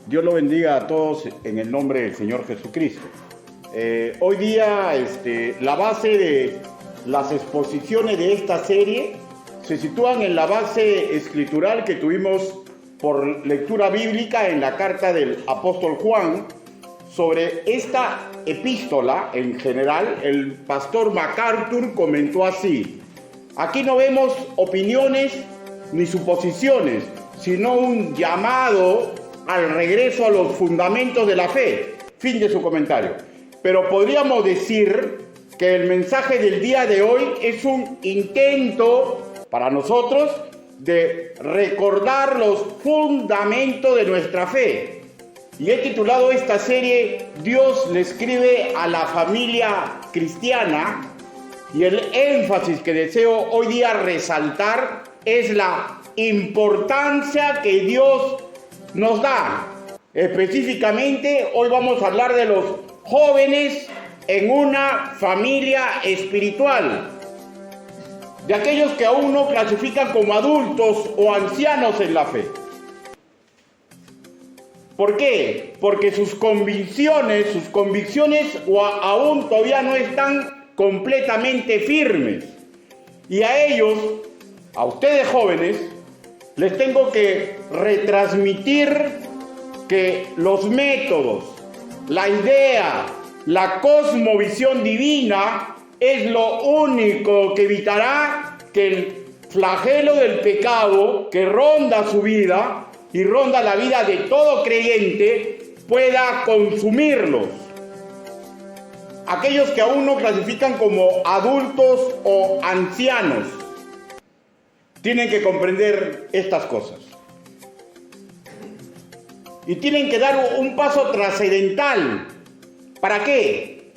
Dios lo bendiga a todos en el nombre del Señor Jesucristo. Hoy día la base de las exposiciones de esta serie se sitúan en la base escritural que tuvimos por lectura bíblica en la carta del apóstol Juan. Sobre esta epístola en general, el pastor MacArthur comentó así: aquí no vemos opiniones ni suposiciones, sino un llamado al regreso a los fundamentos de la fe. Fin de su comentario. Pero podríamos decir que el mensaje del día de hoy es un intento para nosotros de recordar los fundamentos de nuestra fe. Y he titulado esta serie Dios le escribe a la familia cristiana, y el énfasis que deseo hoy día resaltar es la importancia que Dios nos da. Específicamente, hoy vamos a hablar de los jóvenes en una familia espiritual, de aquellos que aún no clasifican como adultos o ancianos en la fe. ¿Por qué? Porque sus convicciones aún todavía no están completamente firmes. Y a ellos, a ustedes jóvenes, les tengo que retransmitir que los métodos, la idea, la cosmovisión divina es lo único que evitará que el flagelo del pecado que ronda su vida y ronda la vida de todo creyente pueda consumirlos. Aquellos que aún no clasifican como adultos o ancianos tienen que comprender estas cosas. Y tienen que dar un paso trascendental. ¿Para qué?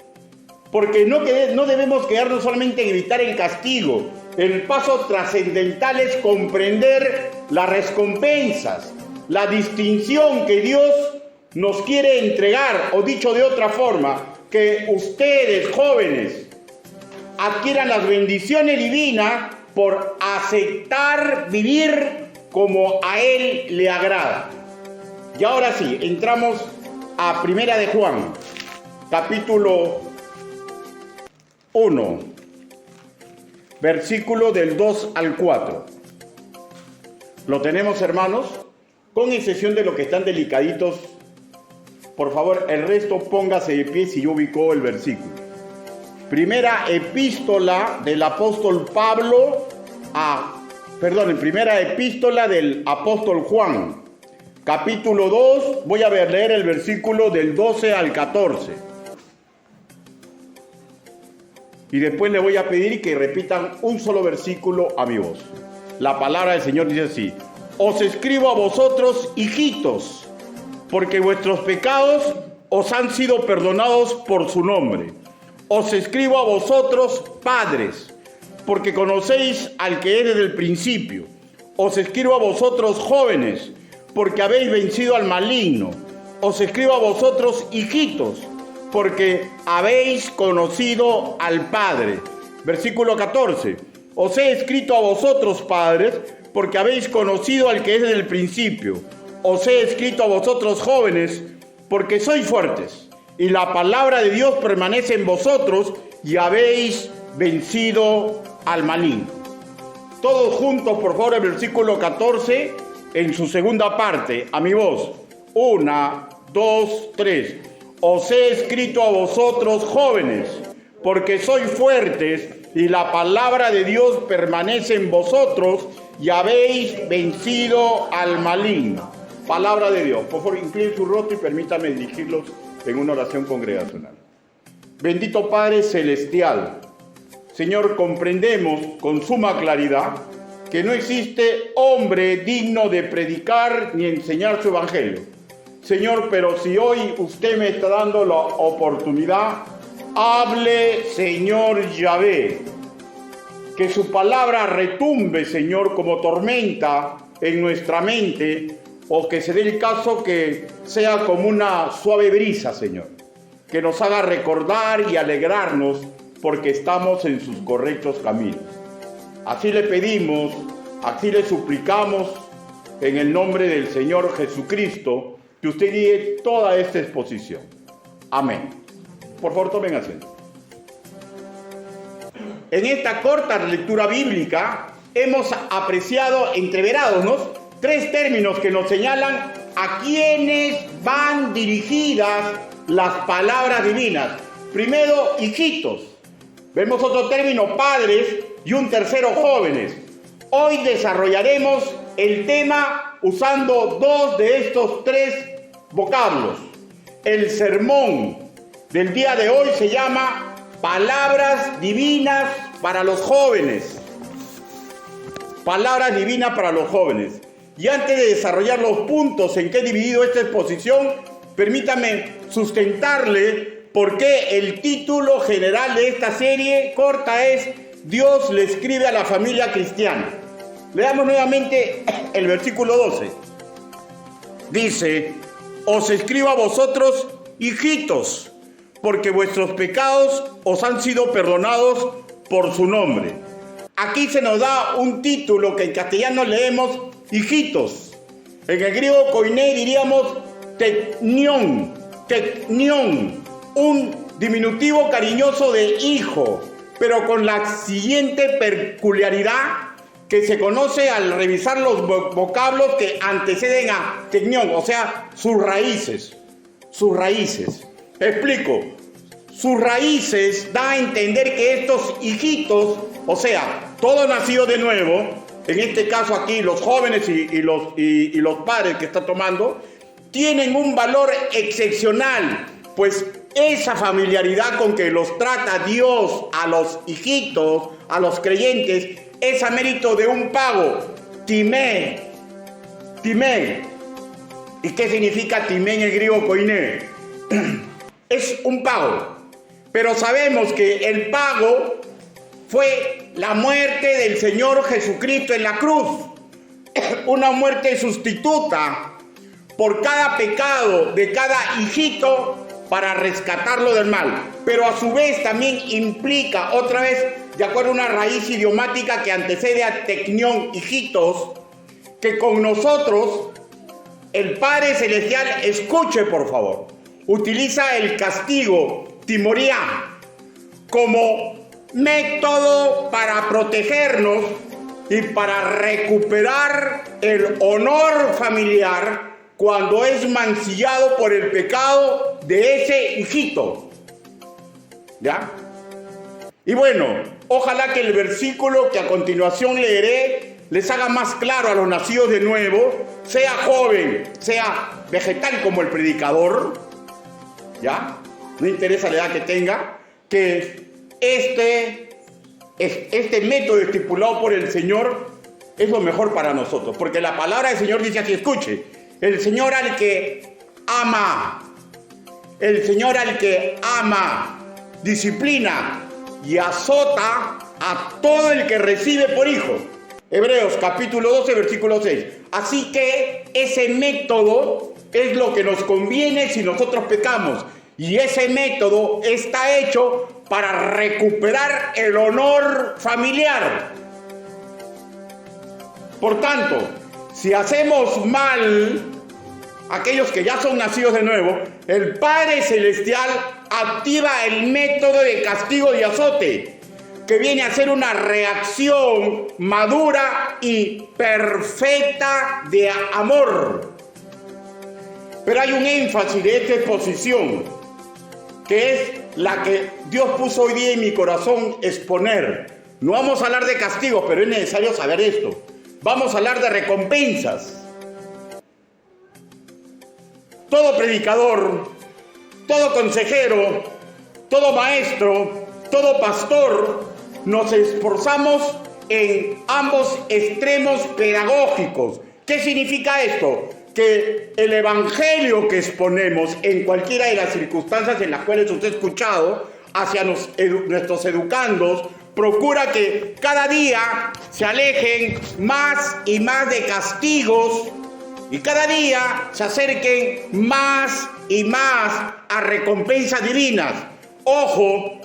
Porque no debemos quedarnos solamente en evitar el castigo. El paso trascendental es comprender las recompensas, la distinción que Dios nos quiere entregar, o dicho de otra forma, que ustedes jóvenes adquieran las bendiciones divinas por aceptar vivir como a Él le agrada. Y ahora sí, entramos a Primera de Juan, capítulo 1, versículo del 2 al 4. ¿Lo tenemos, hermanos? Con excepción de los que están delicaditos, por favor, el resto póngase de pie si yo ubico el versículo. Primera epístola del apóstol Pablo primera epístola del apóstol Juan, capítulo 2, voy a leer el versículo del 12 al 14. Y después le voy a pedir que repitan un solo versículo a mi voz. La palabra del Señor dice así: os escribo a vosotros, hijitos, porque vuestros pecados os han sido perdonados por su nombre. Os escribo a vosotros, padres, porque conocéis al que es desde el principio. Os escribo a vosotros, jóvenes, porque habéis vencido al maligno. Os escribo a vosotros, hijitos, porque habéis conocido al Padre. Versículo 14. Os he escrito a vosotros, padres, porque habéis conocido al que es desde el principio. Os he escrito a vosotros, jóvenes, porque sois fuertes, y la palabra de Dios permanece en vosotros, y habéis vencido al maligno. Todos juntos, por favor, el versículo 14, en su segunda parte, a mi voz. 1, 2, 3. Os he escrito a vosotros, jóvenes, porque sois fuertes, y la palabra de Dios permanece en vosotros, y habéis vencido al maligno. Palabra de Dios. Por favor, inclinen su rostro y permítanme dirigirlos en una oración congregacional. Bendito Padre Celestial, Señor, comprendemos con suma claridad que no existe hombre digno de predicar ni enseñar su evangelio. Señor, pero si hoy usted me está dando la oportunidad, hable, Señor Yahvé. Que su palabra retumbe, Señor, como tormenta en nuestra mente, o que se dé el caso que sea como una suave brisa, Señor, que nos haga recordar y alegrarnos porque estamos en sus correctos caminos. Así le pedimos, así le suplicamos, en el nombre del Señor Jesucristo, que usted guíe toda esta exposición. Amén. Por favor, tomen asiento. En esta corta lectura bíblica hemos apreciado, entreverados, tres términos que nos señalan a quiénes van dirigidas las palabras divinas. Primero, hijitos. Vemos otro término, padres, y un tercero, jóvenes. Hoy desarrollaremos el tema usando dos de estos tres vocablos. El sermón del día de hoy se llama Palabras divinas para los jóvenes. Palabras divinas para los jóvenes. Y antes de desarrollar los puntos en que he dividido esta exposición, permítame sustentarle por qué el título general de esta serie corta es Dios le escribe a la familia cristiana. Leamos nuevamente el versículo 12. Dice: os escribo a vosotros, hijitos, porque vuestros pecados os han sido perdonados por su nombre. Aquí se nos da un título que en castellano leemos hijitos. En el griego koiné diríamos teknion, un diminutivo cariñoso de hijo, pero con la siguiente peculiaridad que se conoce al revisar los vocablos que anteceden a teknion, o sea, sus raíces. Explico. Sus raíces da a entender que estos hijitos, o sea, todo nacido de nuevo, en este caso aquí los jóvenes y los padres que está tomando, tienen un valor excepcional, pues esa familiaridad con que los trata Dios a los hijitos, a los creyentes, es a mérito de un pago, timé. ¿Y qué significa timé en el griego koiné? Es un pago, pero sabemos que el pago fue la muerte del Señor Jesucristo en la cruz, una muerte sustituta por cada pecado de cada hijito para rescatarlo del mal, pero a su vez también implica, otra vez, de acuerdo a una raíz idiomática que antecede a teknion, hijitos, que con nosotros el Padre Celestial, escuche por favor, utiliza el castigo, timoría, como método para protegernos y para recuperar el honor familiar cuando es mancillado por el pecado de ese hijito. ¿Ya? Y bueno, ojalá que el versículo que a continuación leeré les haga más claro a los nacidos de nuevo, sea joven, sea vegetal como el predicador, ¿ya? No interesa la edad que tenga, que este método estipulado por el Señor es lo mejor para nosotros, porque la palabra del Señor dice así, escuche, el Señor al que ama, disciplina y azota a todo el que recibe por hijo. Hebreos capítulo 12, versículo 6. Así que ese método es lo que nos conviene si nosotros pecamos. Y ese método está hecho para recuperar el honor familiar. Por tanto, si hacemos mal, aquellos que ya son nacidos de nuevo, el Padre Celestial activa el método de castigo y azote, que viene a ser una reacción madura y perfecta de amor. Pero hay un énfasis de esta exposición, que es la que Dios puso hoy día en mi corazón exponer. No vamos a hablar de castigos, pero es necesario saber esto. Vamos a hablar de recompensas. Todo predicador, todo consejero, todo maestro, todo pastor, nos esforzamos en ambos extremos pedagógicos. ¿Qué significa esto? Que el evangelio que exponemos en cualquiera de las circunstancias en las cuales usted ha escuchado hacia nuestros educandos procura que cada día se alejen más y más de castigos y cada día se acerquen más y más a recompensas divinas. Ojo,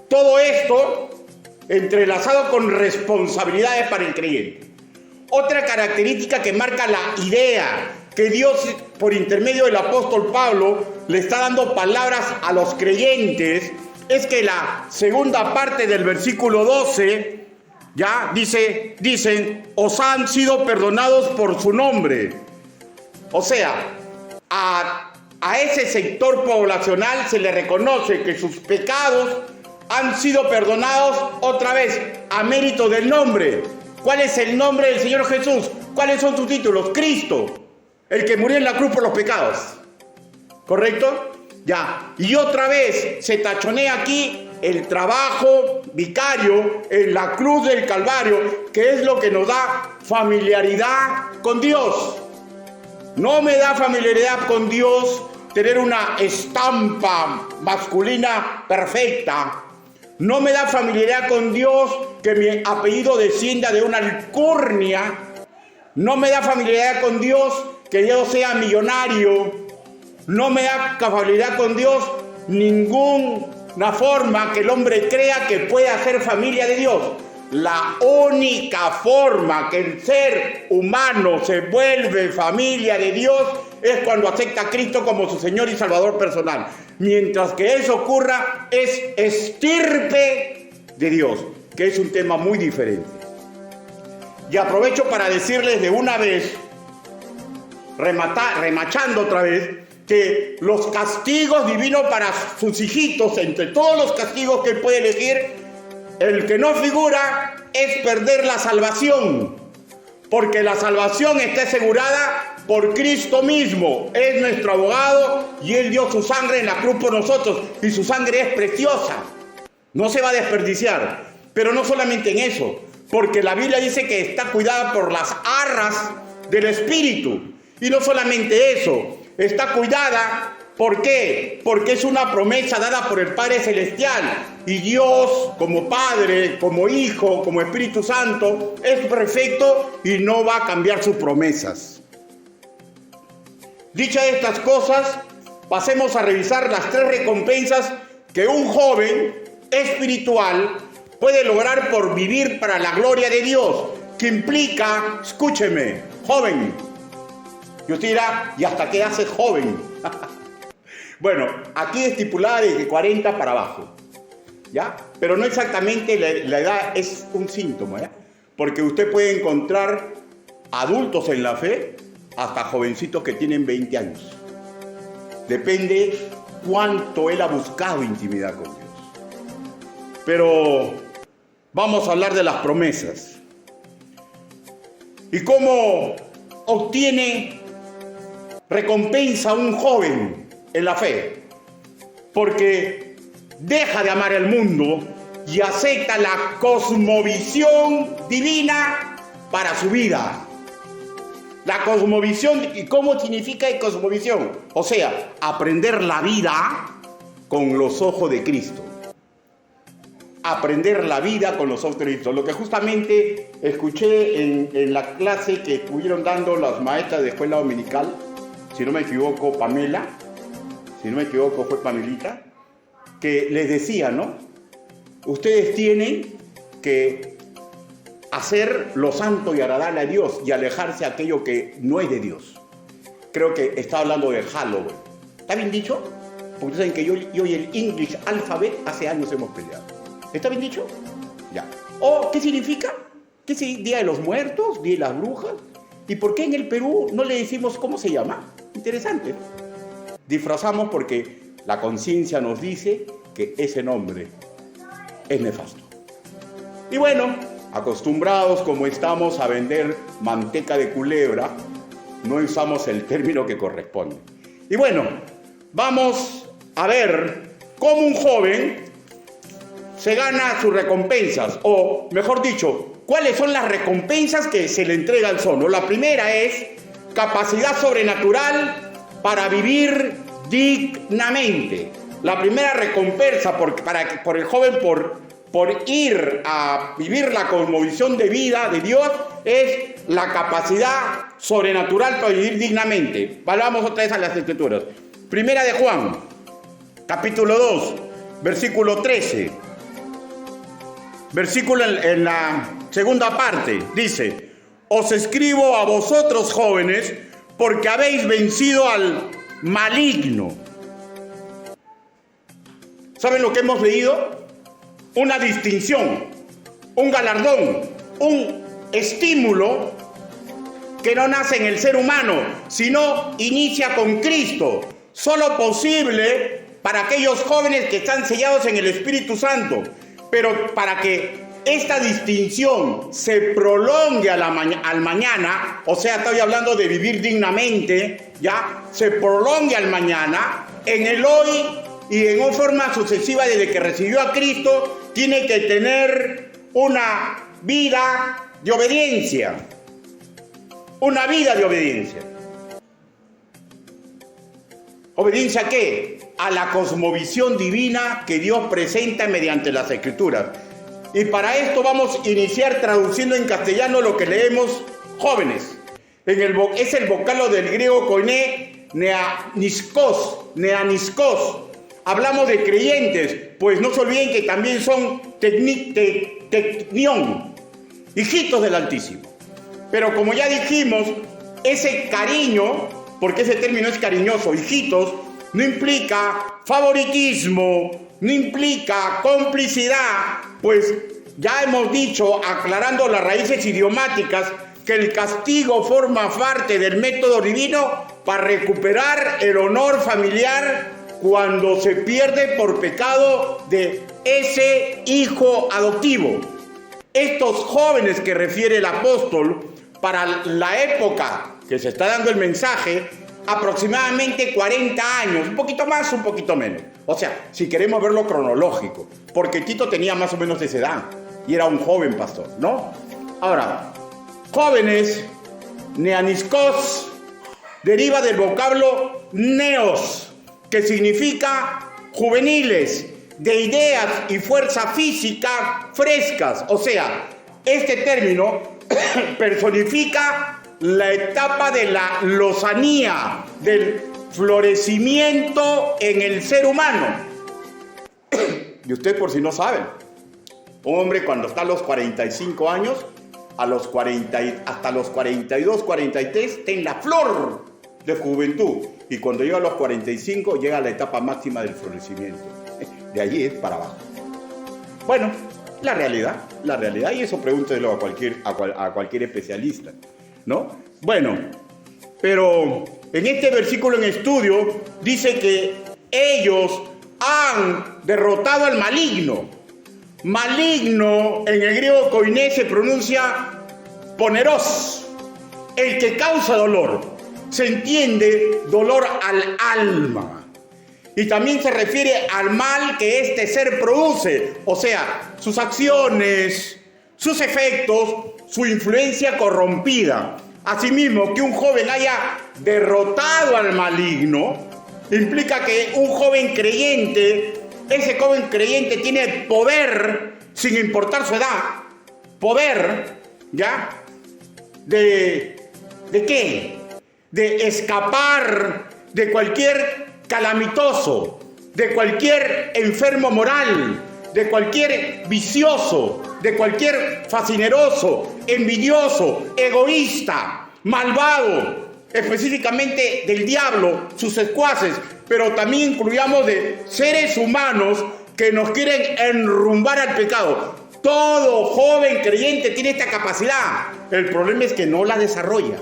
todo esto entrelazado con responsabilidades para el creyente. Otra característica que marca la idea que Dios, por intermedio del apóstol Pablo, le está dando palabras a los creyentes, es que la segunda parte del versículo 12, ya dicen, os han sido perdonados por su nombre. O sea, a ese sector poblacional se le reconoce que sus pecados han sido perdonados otra vez a mérito del nombre. ¿Cuál es el nombre del Señor Jesús? ¿Cuáles son sus títulos? Cristo, el que murió en la cruz por los pecados. ¿Correcto? Ya. Y otra vez se tachonea aquí el trabajo vicario en la cruz del Calvario, que es lo que nos da familiaridad con Dios. No me da familiaridad con Dios tener una estampa masculina perfecta. No me da familiaridad con Dios que mi apellido descienda de una alcurnia. No me da familiaridad con Dios que yo sea millonario. No me da familiaridad con Dios ninguna forma que el hombre crea que pueda ser familia de Dios. La única forma que el ser humano se vuelve familia de Dios es cuando acepta a Cristo como su Señor y Salvador personal. Mientras que eso ocurra, es estirpe de Dios, que es un tema muy diferente. Y aprovecho para decirles de una vez, remachando otra vez, que los castigos divinos para sus hijitos, entre todos los castigos que él puede elegir, el que no figura es perder la salvación, porque la salvación está asegurada por Cristo mismo. Es nuestro abogado y Él dio su sangre en la cruz por nosotros, y su sangre es preciosa, no se va a desperdiciar. Pero no solamente en eso, porque la Biblia dice que está cuidada por las arras del Espíritu, y no solamente eso, está cuidada. ¿Por qué? Porque es una promesa dada por el Padre Celestial, y Dios, como Padre, como Hijo, como Espíritu Santo, es perfecto y no va a cambiar sus promesas. Dichas estas cosas, pasemos a revisar las 3 recompensas que un joven espiritual puede lograr por vivir para la gloria de Dios, que implica, escúcheme, joven. Y usted dirá, ¿y hasta qué hace joven? Bueno, aquí estipulada desde 40 para abajo, ¿ya? Pero no exactamente la edad es un síntoma, ¿ya? Porque usted puede encontrar adultos en la fe hasta jovencitos que tienen 20 años. Depende cuánto él ha buscado intimidad con Dios. Pero vamos a hablar de las promesas. ¿Y cómo obtiene recompensa un joven en la fe? Porque deja de amar el mundo y acepta la cosmovisión divina para su vida. La cosmovisión, ¿y cómo significa cosmovisión? O sea, aprender la vida con los ojos de Cristo. Aprender la vida con los ojos de Cristo. Lo que justamente escuché en la clase que estuvieron dando las maestras de escuela dominical, si no me equivoco, Pamela, si no me equivoco fue Pamelita, que les decía, ¿no? Ustedes tienen que hacer lo santo y agradable a Dios y alejarse de aquello que no es de Dios. Creo que está hablando de Halloween. ¿Está bien dicho? Porque saben que yo y el English Alphabet hace años hemos peleado. ¿Está bien dicho? Ya. ¿O qué significa? ¿Qué es Día de los Muertos? ¿Día de las Brujas? ¿Y por qué en el Perú no le decimos cómo se llama? Interesante. Disfrazamos porque la conciencia nos dice que ese nombre es nefasto. Y bueno, acostumbrados como estamos a vender manteca de culebra, no usamos el término que corresponde. Y bueno, vamos a ver cómo un joven se gana sus recompensas, o mejor dicho, cuáles son las recompensas que se le entrega al sono. La primera es capacidad sobrenatural para vivir dignamente. La primera recompensa por el joven por ir a vivir la cosmovisión de vida de Dios es la capacidad sobrenatural para vivir dignamente. Vamos otra vez a las Escrituras. Primera de Juan, capítulo 2, versículo 13. Versículo en la segunda parte, dice: os escribo a vosotros jóvenes, porque habéis vencido al maligno. ¿Saben lo que hemos leído? Una distinción, un galardón, un estímulo que no nace en el ser humano, sino inicia con Cristo. Solo posible para aquellos jóvenes que están sellados en el Espíritu Santo. Pero para que esta distinción se prolongue al mañana, o sea, estoy hablando de vivir dignamente, ya, se prolongue al mañana, en el hoy y en una forma sucesiva desde que recibió a Cristo, tiene que tener una vida de obediencia. Una vida de obediencia. ¿Obediencia a qué? A la cosmovisión divina que Dios presenta mediante las Escrituras. Y para esto vamos a iniciar traduciendo en castellano lo que leemos jóvenes. Es el vocablo del griego koiné, neaniskos. Hablamos de creyentes, pues no se olviden que también son teknion, hijitos del Altísimo. Pero como ya dijimos, ese cariño, porque ese término es cariñoso, hijitos, no implica favoritismo, no implica complicidad, pues ya hemos dicho, aclarando las raíces idiomáticas, que el castigo forma parte del método divino para recuperar el honor familiar cuando se pierde por pecado de ese hijo adoptivo. Estos jóvenes que refiere el apóstol, para la época que se está dando el mensaje, aproximadamente 40 años, un poquito más, un poquito menos. O sea, si queremos verlo cronológico, porque Tito tenía más o menos esa edad y era un joven pastor, ¿no? Ahora, jóvenes, neaniskos, deriva del vocablo neos, que significa juveniles, de ideas y fuerza física frescas. O sea, este término personifica la etapa de la lozanía, del florecimiento en el ser humano. Y ustedes, por si no saben, un hombre cuando está a los 45 años, hasta los 42, 43, está en la flor de juventud. Y cuando llega a los 45, llega a la etapa máxima del florecimiento. De allí es para abajo. Bueno, la realidad, y eso pregúntelo a cualquier especialista, ¿no? Bueno, pero en este versículo en estudio dice que ellos han derrotado al maligno. Maligno en el griego koiné se pronuncia poneros, el que causa dolor. Se entiende dolor al alma. Y también se refiere al mal que este ser produce, o sea, sus acciones, sus efectos, su influencia corrompida. Asimismo, que un joven haya derrotado al maligno, implica que un joven creyente, ese joven creyente tiene poder, sin importar su edad, poder, ¿ya? ¿De qué? De escapar de cualquier calamitoso, de cualquier enfermo moral, de cualquier vicioso, de cualquier fascineroso, envidioso, egoísta, malvado, específicamente del diablo, sus secuaces, pero también incluyamos de seres humanos que nos quieren enrumbar al pecado. Todo joven creyente tiene esta capacidad. El problema es que no la desarrolla.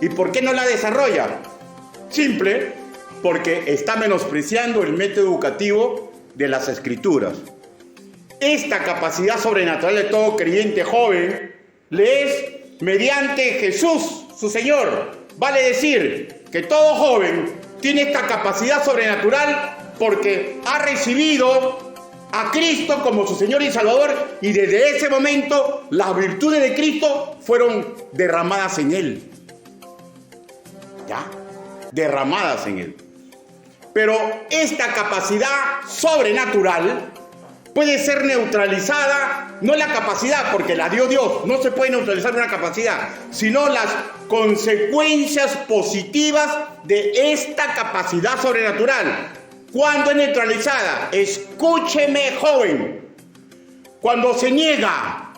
¿Y por qué no la desarrolla? Simple, porque está menospreciando el método educativo de las Escrituras. Esta capacidad sobrenatural de todo creyente joven le es mediante Jesús, su Señor. Vale decir que todo joven tiene esta capacidad sobrenatural porque ha recibido a Cristo como su Señor y Salvador, y desde ese momento las virtudes de Cristo fueron derramadas en él. ¿Ya? Derramadas en él. Pero esta capacidad sobrenatural puede ser neutralizada, no la capacidad, porque la dio Dios, no se puede neutralizar una capacidad, sino las consecuencias positivas de esta capacidad sobrenatural. ¿Cuándo es neutralizada? Escúcheme, joven. Cuando se niega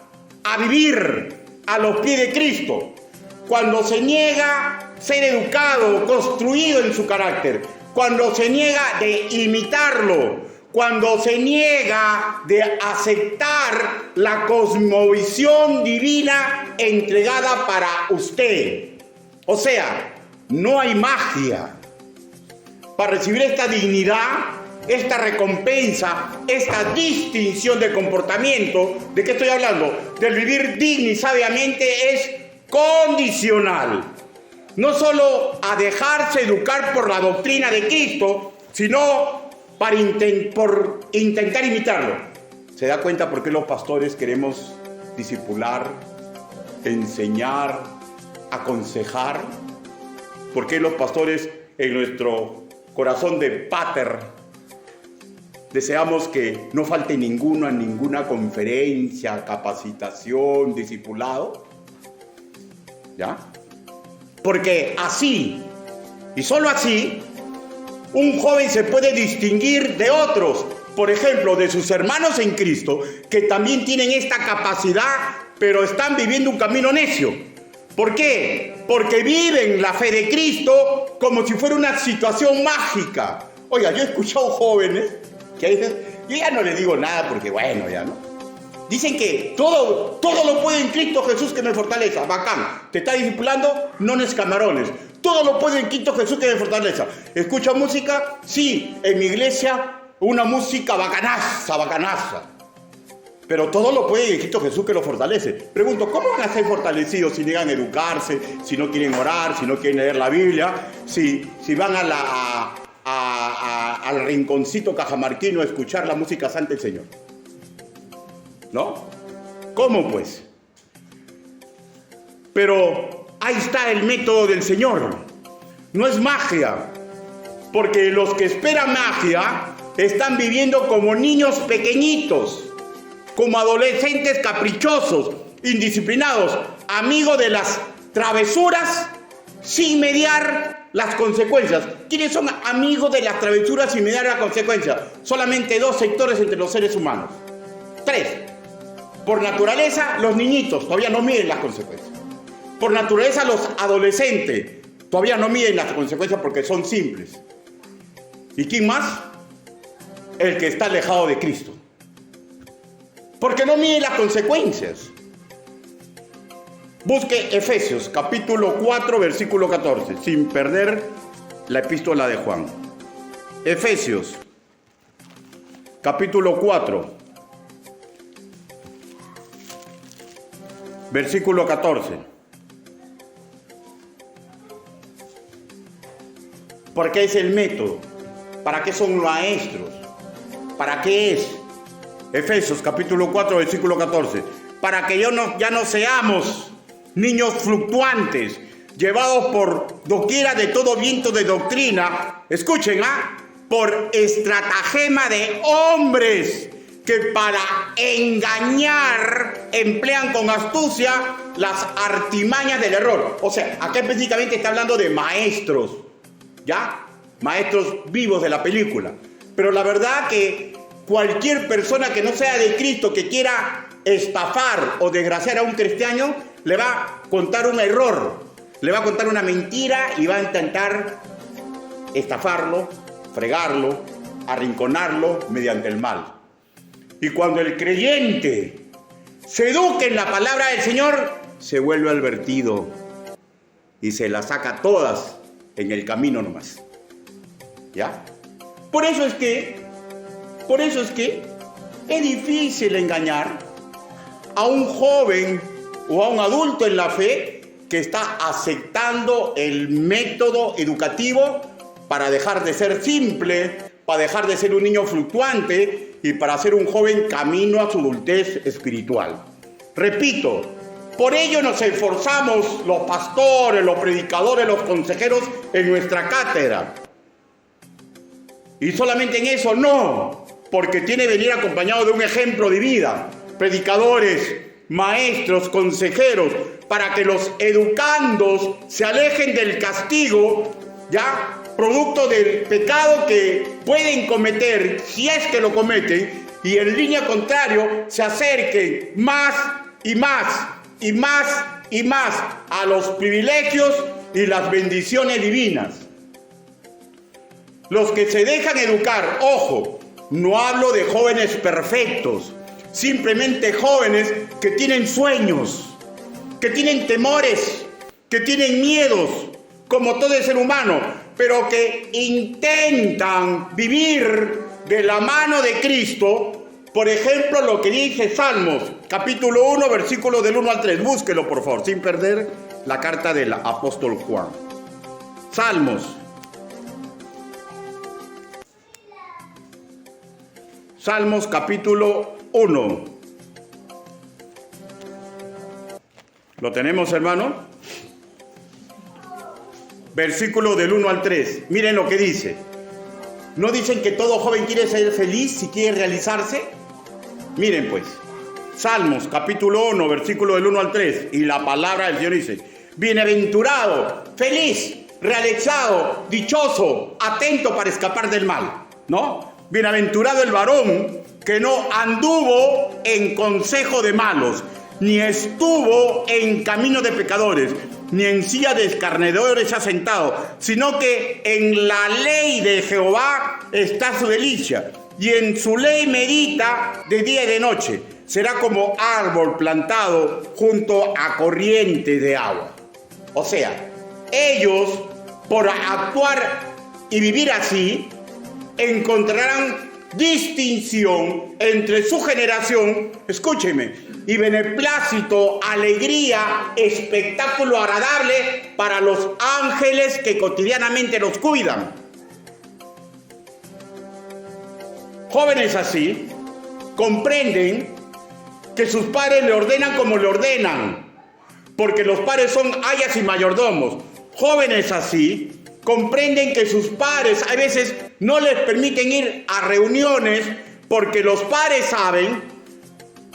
a vivir a los pies de Cristo, cuando se niega ser educado, construido en su carácter, cuando se niega de imitarlo, cuando se niega de aceptar la cosmovisión divina entregada para usted. O sea, no hay magia. Para recibir esta dignidad, esta recompensa, esta distinción de comportamiento, ¿de qué estoy hablando? Del vivir digno y sabiamente es condicional. No solo a dejarse educar por la doctrina de Cristo, sino por intentar imitarlo. ¿Se da cuenta por qué los pastores queremos discipular, enseñar, aconsejar? ¿Por qué los pastores en nuestro corazón de pater deseamos que no falte ninguno a ninguna conferencia, capacitación, discipulado? ¿Ya? Porque así, y solo así, un joven se puede distinguir de otros, por ejemplo, de sus hermanos en Cristo, que también tienen esta capacidad, pero están viviendo un camino necio. ¿Por qué? Porque viven la fe de Cristo como si fuera una situación mágica. Oiga, yo he escuchado jóvenes que dicen, yo ya no les digo nada porque bueno, ya no. Dicen que todo lo puede en Cristo Jesús que me fortalece. Bacán. Te está discipulando, no es camarones. Todo lo puede en Cristo Jesús que me fortalece. ¿Escucha música? Sí, en mi iglesia una música bacanaza. Pero todo lo puede en Cristo Jesús que lo fortalece. Pregunto, ¿cómo van a ser fortalecidos si niegan a educarse, si no quieren orar, si no quieren leer la Biblia, si van al rinconcito cajamarquino a escuchar la música santa del Señor? ¿No? ¿Cómo pues? Pero ahí está el método del Señor. No es magia, porque los que esperan magia están viviendo como niños pequeñitos, como adolescentes caprichosos, indisciplinados, amigos de las travesuras sin mediar las consecuencias. ¿Quiénes son amigos de las travesuras sin mediar las consecuencias? Solamente 2 sectores entre los seres humanos. 3. Por naturaleza, los niñitos todavía no miden las consecuencias. Por naturaleza, los adolescentes todavía no miden las consecuencias porque son simples. ¿Y quién más? El que está alejado de Cristo. Porque no mide las consecuencias. Busque Efesios, capítulo 4, versículo 14, sin perder la epístola de Juan. Efesios, capítulo 4, versículo 14. Porque es el método. ¿Para qué son maestros? ¿Para qué es? Efesios capítulo 4, versículo 14. Para que ya no seamos niños fluctuantes, llevados por doquiera de todo viento de doctrina. Escuchen, por estratagema de hombres que para engañar emplean con astucia las artimañas del error. O sea, acá específicamente está hablando de maestros, ¿ya? Maestros vivos de la película. Pero la verdad que cualquier persona que no sea de Cristo, que quiera estafar o desgraciar a un cristiano, le va a contar un error, le va a contar una mentira y va a intentar estafarlo, fregarlo, arrinconarlo mediante el mal. Y cuando el creyente se eduque en la palabra del Señor, se vuelve advertido y se las saca todas en el camino nomás. ¿Ya? Por eso es que es difícil engañar a un joven o a un adulto en la fe que está aceptando el método educativo para dejar de ser simple, para dejar de ser un niño fluctuante y para ser un joven camino a su adultez espiritual. Repito, por ello nos esforzamos los pastores, los predicadores, los consejeros en nuestra cátedra. Y solamente en eso no, porque tiene que venir acompañado de un ejemplo de vida. Predicadores, maestros, consejeros, para que los educandos se alejen del castigo, ya, producto del pecado que pueden cometer, si es que lo cometen, y en línea contrario, se acerquen más y más y más y más a los privilegios y las bendiciones divinas. Los que se dejan educar, ojo, no hablo de jóvenes perfectos, simplemente jóvenes que tienen sueños, que tienen temores, que tienen miedos, como todo el ser humano, pero que intentan vivir de la mano de Cristo. Por ejemplo, lo que dice Salmos, capítulo 1, versículos del 1 al 3. Búsquelo, por favor, sin perder la carta del apóstol Juan. Salmos. Salmos, capítulo 1. ¿Lo tenemos, hermano? Versículo del 1 al 3. Miren lo que dice. ¿No dicen que todo joven quiere ser feliz si quiere realizarse? Miren pues, Salmos capítulo 1, versículo del 1 al 3, y la palabra del Señor dice: bienaventurado, feliz, realizado, dichoso, atento para escapar del mal, ¿no? Bienaventurado el varón que no anduvo en consejo de malos, ni estuvo en camino de pecadores, ni en silla de escarnecedores ha sentado, sino que en la ley de Jehová está su delicia, y en su ley medita de día y de noche. Será como árbol plantado junto a corriente de agua. O sea, ellos, por actuar y vivir así, encontrarán distinción entre su generación, escúcheme, y beneplácito, alegría, espectáculo agradable para los ángeles que cotidianamente los cuidan. Jóvenes así comprenden que sus padres le ordenan como le ordenan, porque los padres son ayas y mayordomos. Jóvenes así comprenden que sus padres a veces no les permiten ir a reuniones porque los padres saben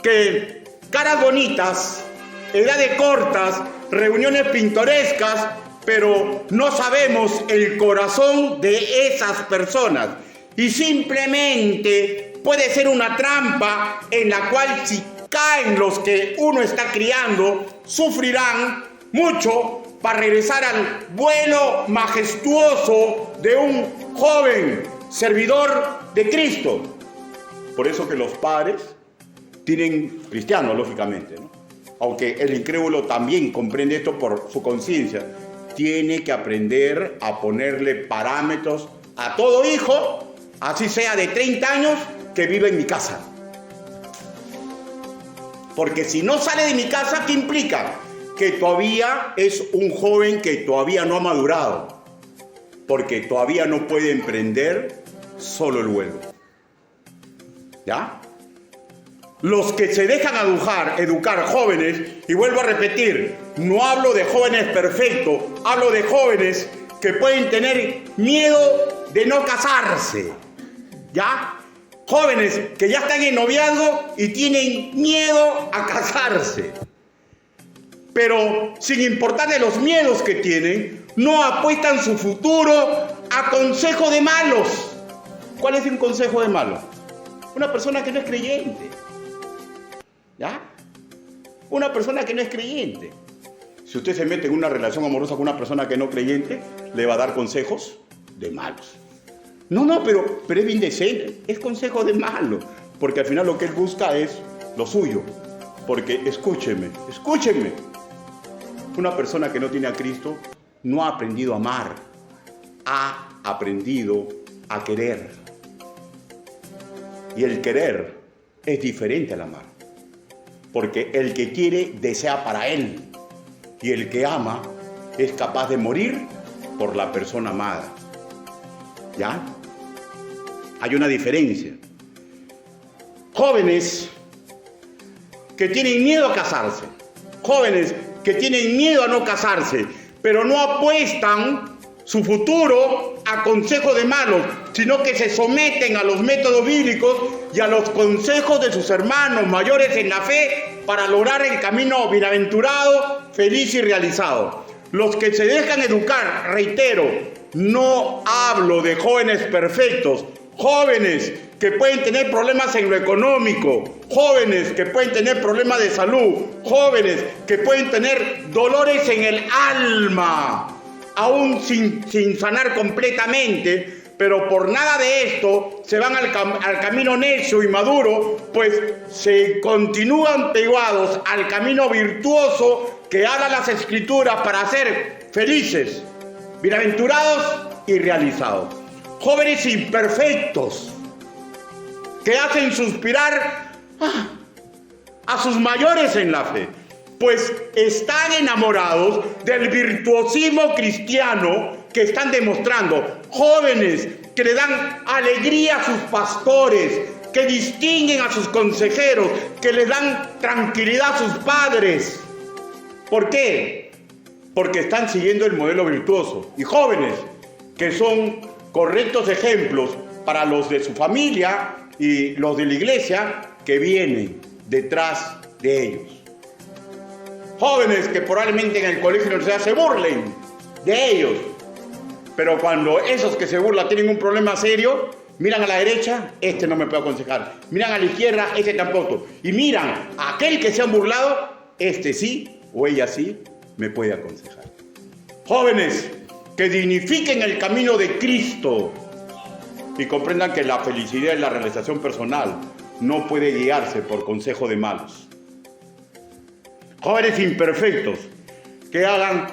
que caras bonitas, edades cortas, reuniones pintorescas, pero no sabemos el corazón de esas personas. Y simplemente puede ser una trampa en la cual si caen los que uno está criando, sufrirán mucho para regresar al vuelo majestuoso de un joven servidor de Cristo. Por eso que los padres tienen cristianos, lógicamente, ¿no? Aunque el incrédulo también comprende esto por su conciencia. Tiene que aprender a ponerle parámetros a todo hijo, así sea de 30 años, que vive en mi casa. Porque si no sale de mi casa, ¿qué implica? Que todavía es un joven que todavía no ha madurado, porque todavía no puede emprender solo el vuelo. ¿Ya? Los que se dejan educar jóvenes, y vuelvo a repetir, no hablo de jóvenes perfectos, hablo de jóvenes que pueden tener miedo de no casarse, ¿ya? Jóvenes que ya están en noviazgo y tienen miedo a casarse. Pero sin importarle los miedos que tienen, no apuestan su futuro a consejo de malos. ¿Cuál es un consejo de malo? Una persona que no es creyente. ¿Ya? Una persona que no es creyente. Si usted se mete en una relación amorosa con una persona que no es creyente, le va a dar consejos de malos. No, pero es bien decente. Es consejo de malo. Porque al final lo que él busca es lo suyo. Porque escúcheme. Una persona que no tiene a Cristo no ha aprendido a amar. Ha aprendido a querer. Y el querer es diferente al amar. Porque el que quiere desea para él. Y el que ama es capaz de morir por la persona amada. ¿Ya? Hay una diferencia. Jóvenes que tienen miedo a casarse. Jóvenes que tienen miedo a no casarse, pero no apuestan su futuro a consejos de malos, sino que se someten a los métodos bíblicos y a los consejos de sus hermanos mayores en la fe para lograr el camino bienaventurado, feliz y realizado. Los que se dejan educar, reitero, no hablo de jóvenes perfectos, jóvenes que pueden tener problemas en lo económico, jóvenes que pueden tener problemas de salud, jóvenes que pueden tener dolores en el alma, aún sin sanar completamente, pero por nada de esto se van al camino necio y maduro, pues se continúan pegados al camino virtuoso que habla las Escrituras para ser felices, bienaventurados y realizados. Jóvenes imperfectos que hacen suspirar a sus mayores en la fe, pues están enamorados del virtuosismo cristiano que están demostrando. Jóvenes que le dan alegría a sus pastores, que distinguen a sus consejeros, que les dan tranquilidad a sus padres. ¿Por qué? Porque están siguiendo el modelo virtuoso. Y jóvenes que son correctos ejemplos para los de su familia y los de la iglesia que vienen detrás de ellos. Jóvenes que probablemente en el colegio y la universidad se burlen de ellos, pero cuando esos que se burlan tienen un problema serio, miran a la derecha, este no me puede aconsejar. Miran a la izquierda, este tampoco. Y miran a aquel que se han burlado, este sí o ella sí me puede aconsejar. Jóvenes que dignifiquen el camino de Cristo y comprendan que la felicidad y la realización personal no puede guiarse por consejo de malos. Jóvenes imperfectos que hagan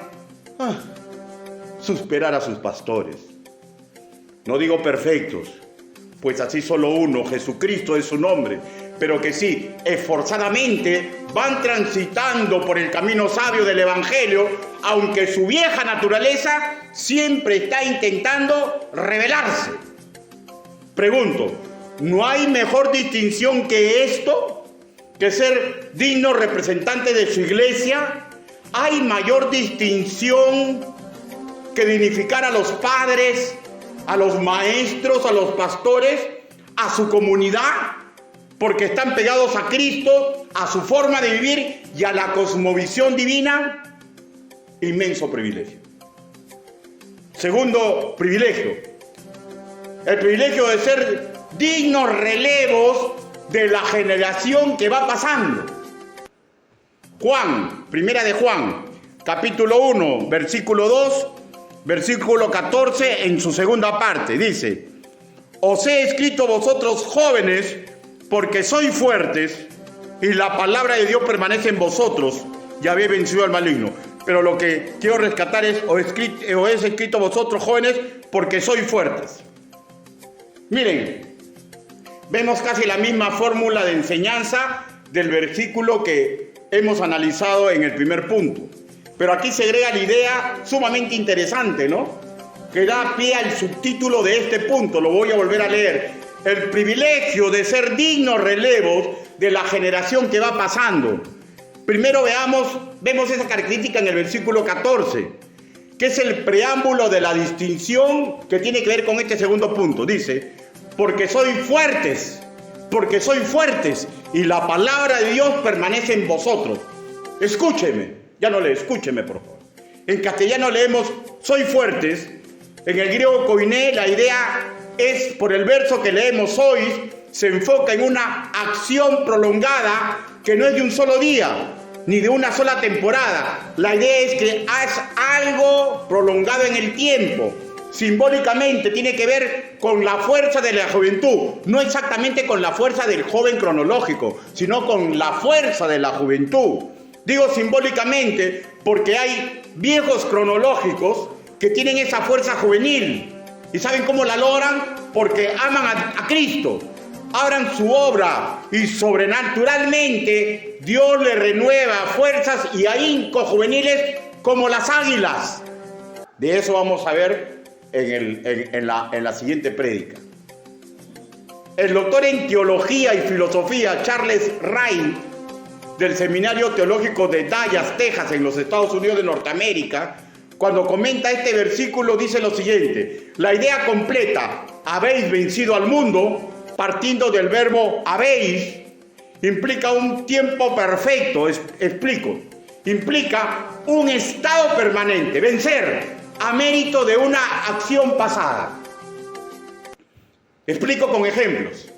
suspirar a sus pastores. No digo perfectos, pues así solo uno, Jesucristo es su nombre, pero que sí, esforzadamente van transitando por el camino sabio del Evangelio, aunque su vieja naturaleza siempre está intentando rebelarse. Pregunto, ¿no hay mejor distinción que esto? ¿Que ser digno representante de su iglesia? ¿Hay mayor distinción que dignificar a los padres, a los maestros, a los pastores, a su comunidad? Porque están pegados a Cristo, a su forma de vivir y a la cosmovisión divina. Inmenso privilegio. Segundo privilegio. El privilegio de ser dignos relevos de la generación que va pasando. Juan, primera de Juan, capítulo 1, versículo 2, versículo 14, en su segunda parte, dice: os he escrito vosotros jóvenes, porque sois fuertes, y la palabra de Dios permanece en vosotros, y habéis vencido al maligno. Pero lo que quiero rescatar es: os he escrito vosotros jóvenes, porque sois fuertes. Miren, vemos casi la misma fórmula de enseñanza del versículo que hemos analizado en el primer punto. Pero aquí se agrega la idea sumamente interesante, ¿no? Que da pie al subtítulo de este punto. Lo voy a volver a leer. El privilegio de ser dignos relevos de la generación que va pasando. Primero vemos esa característica en el versículo 14, que es el preámbulo de la distinción que tiene que ver con este segundo punto. Dice: porque sois fuertes, y la palabra de Dios permanece en vosotros. Escúcheme, escúcheme por favor. En castellano leemos sois fuertes, en el griego koiné la idea es, por el verso que leemos sois, se enfoca en una acción prolongada que no es de un solo día, ni de una sola temporada. La idea es que es algo prolongado en el tiempo. Simbólicamente tiene que ver con la fuerza de la juventud, no exactamente con la fuerza del joven cronológico, sino con la fuerza de la juventud. Digo simbólicamente porque hay viejos cronológicos que tienen esa fuerza juvenil. ¿Y saben cómo la logran? Porque aman a Cristo, abran su obra y sobrenaturalmente Dios le renueva fuerzas y ahínco juveniles como las águilas. De eso vamos a ver en la siguiente prédica. El doctor en teología y filosofía Charles Wright, del Seminario Teológico de Dallas, Texas, en los Estados Unidos de Norteamérica, cuando comenta este versículo dice lo siguiente: la idea completa, habéis vencido al mundo, partiendo del verbo habéis, implica un tiempo perfecto. Explico. Implica un estado permanente, vencer, a mérito de una acción pasada. Explico con ejemplos.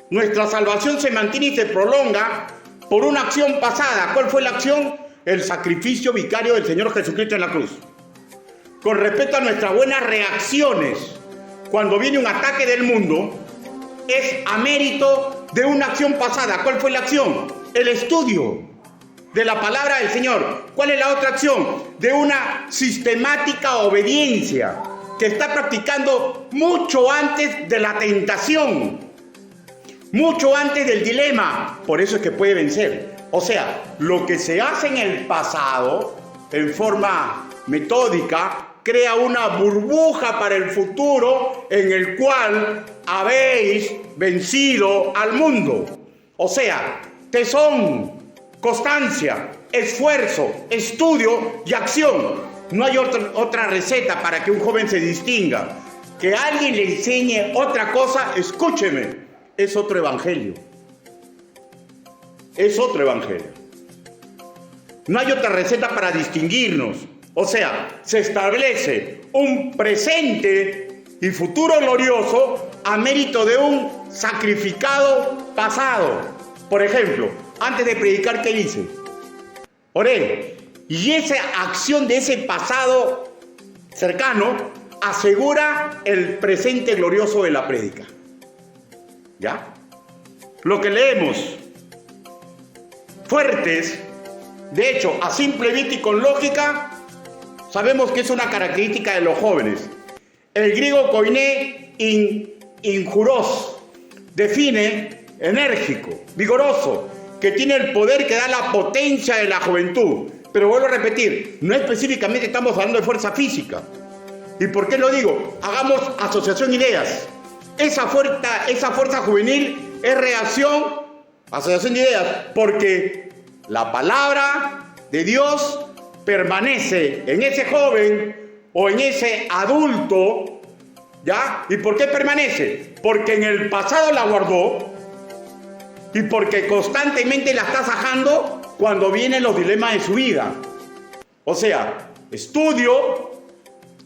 Nuestra salvación se mantiene y se prolonga por una acción pasada. ¿Cuál fue la acción? El sacrificio vicario del Señor Jesucristo en la cruz. Con respecto a nuestras buenas reacciones, cuando viene un ataque del mundo, es a mérito de una acción pasada. ¿Cuál fue la acción? El estudio de la palabra del Señor. ¿Cuál es la otra acción? De una sistemática obediencia que está practicando mucho antes de la tentación, mucho antes del dilema. Por eso es que puede vencer. O sea, lo que se hace en el pasado, en forma metódica, crea una burbuja para el futuro en el cual habéis vencido al mundo. O sea, tesón, constancia, esfuerzo, estudio y acción. No hay otra receta para que un joven se distinga. Que alguien le enseñe otra cosa, escúcheme, es otro evangelio. Es otro evangelio. No hay otra receta para distinguirnos. O sea, se establece un presente y futuro glorioso a mérito de un sacrificado pasado. Por ejemplo, antes de predicar, ¿qué hice? Oré. Y esa acción de ese pasado cercano asegura el presente glorioso de la prédica. ¿Ya? Lo que leemos, fuertes, de hecho, a simple vista y con lógica, sabemos que es una característica de los jóvenes. El griego koiné injuros define enérgico, vigoroso, que tiene el poder que da la potencia de la juventud. Pero vuelvo a repetir, no específicamente estamos hablando de fuerza física. ¿Y por qué lo digo? Hagamos asociación de ideas. Esa fuerza juvenil es reacción, asociación de ideas, porque la palabra de Dios permanece en ese joven o en ese adulto, ¿ya? ¿Y por qué permanece? Porque en el pasado la guardó y porque constantemente la está sajando cuando vienen los dilemas de su vida. O sea, estudio,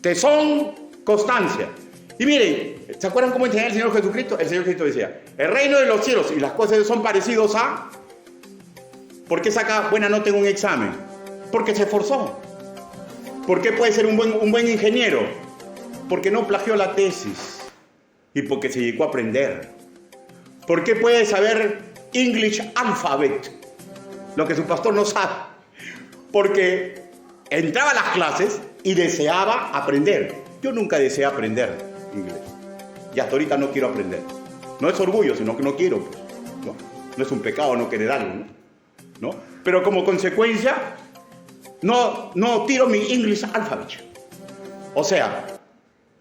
tesón, constancia. Y miren, ¿se acuerdan cómo enseñaba el Señor Jesucristo? El Señor Jesucristo decía, el reino de los cielos y las cosas son parecidos a... ¿Por qué saca buena nota en un examen? Porque se esforzó. ¿Por qué puede ser un buen ingeniero? Porque no plagió la tesis y porque se dedicó a aprender. ¿Por qué puede saber English alphabet? Lo que su pastor no sabe. Porque entraba a las clases y deseaba aprender. Yo nunca deseé aprender inglés. Y hasta ahorita no quiero aprender. No es orgullo, sino que no quiero. Pues, ¿no? No es un pecado no querer algo, ¿no? Pero como consecuencia, no tiro mi English alphabet. O sea,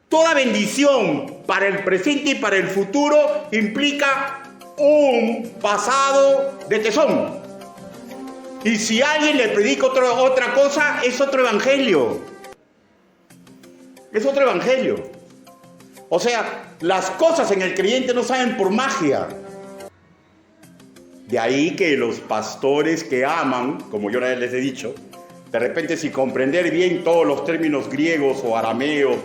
toda bendición para el presente y para el futuro implica un pasado de tesón. Y si alguien le predica otra cosa, es otro evangelio. Es otro evangelio. O sea, las cosas en el creyente no saben por magia. De ahí que los pastores que aman, como yo les he dicho, de repente sin comprender bien todos los términos griegos o arameos,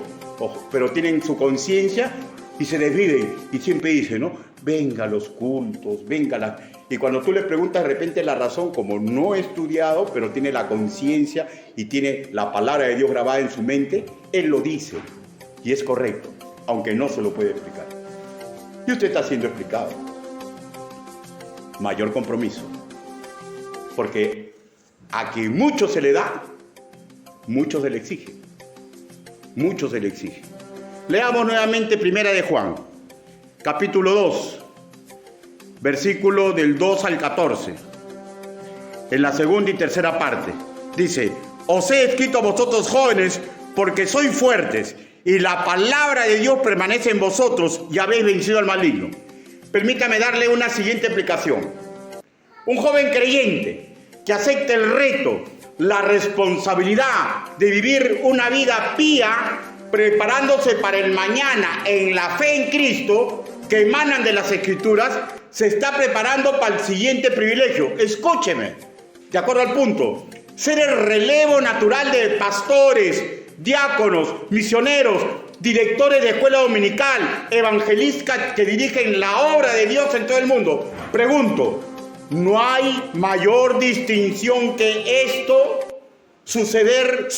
pero tienen su conciencia y se desviven y siempre dicen, ¿no? Venga a los cultos, venga a la... Y cuando tú le preguntas de repente la razón, como no he estudiado, pero tiene la conciencia y tiene la palabra de Dios grabada en su mente, él lo dice y es correcto, aunque no se lo puede explicar. Y usted está siendo explicado. Mayor compromiso. Porque a quien mucho se le da, mucho se le exige. Mucho se le exige. Leamos nuevamente Primera de Juan, capítulo 2, versículo del 2 al 14. En la segunda y tercera parte. Dice, os he escrito a vosotros jóvenes porque sois fuertes y la palabra de Dios permanece en vosotros y habéis vencido al maligno. Permítame darle una siguiente explicación. Un joven creyente que acepte el reto, la responsabilidad de vivir una vida pía, preparándose para el mañana en la fe en Cristo, que emanan de las Escrituras, se está preparando para el siguiente privilegio. Escúcheme, de acuerdo al punto, ser el relevo natural de pastores, diáconos, misioneros, directores de escuela dominical, evangelistas que dirigen la obra de Dios en todo el mundo. Pregunto, ¿no hay mayor distinción que esto? Suceder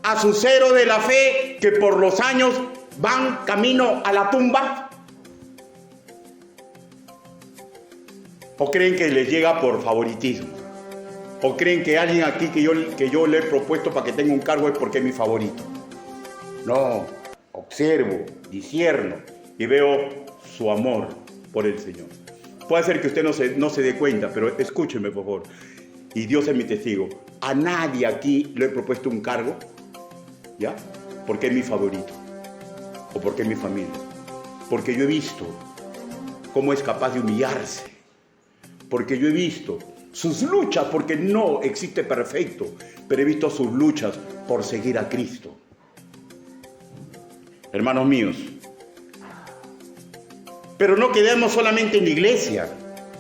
a su cero de la fe que por los años van camino a la tumba. ¿O creen que les llega por favoritismo? ¿O creen que alguien aquí que yo le he propuesto para que tenga un cargo es porque es mi favorito? No, observo, discierno y veo su amor por el Señor. Puede ser que usted no se dé cuenta, pero escúcheme por favor. Y Dios es mi testigo. A nadie aquí le he propuesto un cargo, ¿ya? Porque es mi favorito. O porque es mi familia. Porque yo he visto cómo es capaz de humillarse. Porque yo he visto sus luchas, porque no existe perfecto, pero he visto sus luchas por seguir a Cristo. Hermanos míos, pero no quedemos solamente en la iglesia,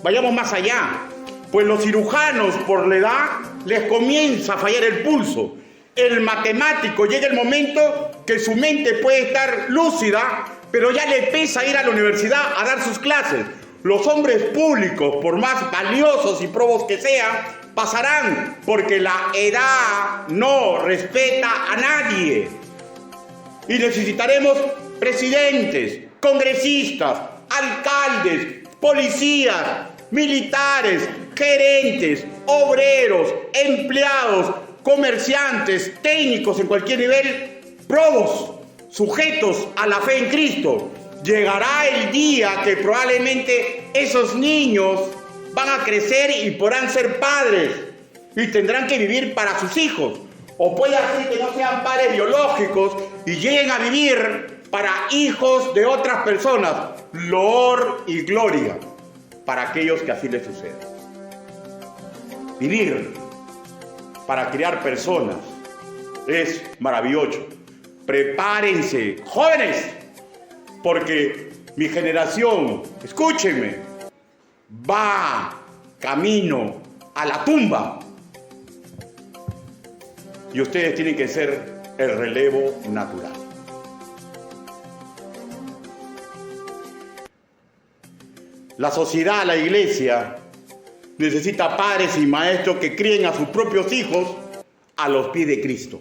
vayamos más allá, pues los cirujanos por la edad les comienza a fallar el pulso. El matemático llega el momento que su mente puede estar lúcida, pero ya le pesa ir a la universidad a dar sus clases. Los hombres públicos, por más valiosos y probos que sean, pasarán, porque la edad no respeta a nadie. Y necesitaremos presidentes, congresistas, alcaldes, policías, militares, gerentes, obreros, empleados, comerciantes, técnicos en cualquier nivel, probos, sujetos a la fe en Cristo. Llegará el día que probablemente esos niños van a crecer y podrán ser padres y tendrán que vivir para sus hijos. O puede ser que no sean padres biológicos y lleguen a vivir para hijos de otras personas. Loor y gloria para aquellos que así les sucede. Vivir para criar personas es maravilloso. Prepárense, jóvenes, porque mi generación, escúchenme, va camino a la tumba. Y ustedes tienen que ser el relevo natural. La sociedad, la iglesia, necesita padres y maestros que críen a sus propios hijos a los pies de Cristo.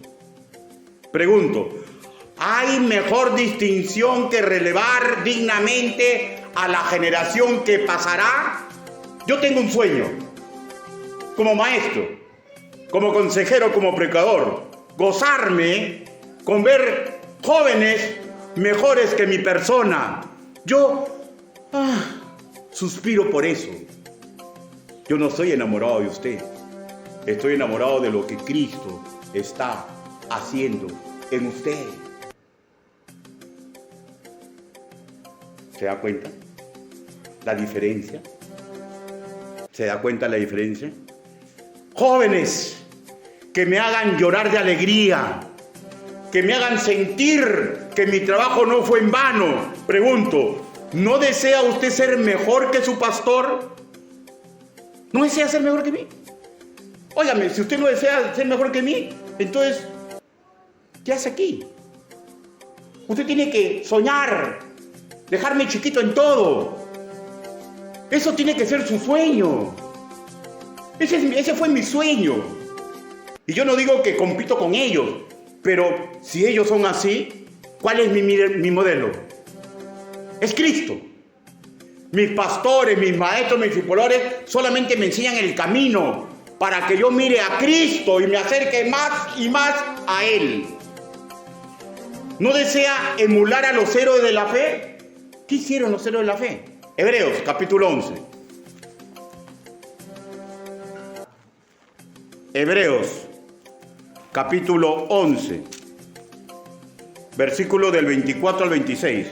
Pregunto, ¿hay mejor distinción que relevar dignamente a la generación que pasará? Yo tengo un sueño, como maestro, como consejero, como predicador, gozarme con ver jóvenes mejores que mi persona. Yo suspiro por eso. Yo no estoy enamorado de usted, estoy enamorado de lo que Cristo está haciendo en usted. ¿Se da cuenta la diferencia? ¿Se da cuenta la diferencia? Jóvenes que me hagan llorar de alegría, que me hagan sentir que mi trabajo no fue en vano. Pregunto, ¿no desea usted ser mejor que su pastor? ¿No desea ser mejor que mí? Óigame, si usted no desea ser mejor que mí, entonces, ¿qué hace aquí? Usted tiene que soñar, dejarme chiquito en todo. Eso tiene que ser su sueño. Ese fue mi sueño. Y yo no digo que compito con ellos, pero si ellos son así, ¿cuál es mi modelo? Es Cristo. Mis pastores, mis maestros, mis discípulos solamente me enseñan el camino para que yo mire a Cristo y me acerque más y más a Él. ¿No desea emular a los héroes de la fe? ¿Qué hicieron los héroes de la fe? Hebreos, capítulo 11. Hebreos, capítulo 11, versículo del 24 al 26.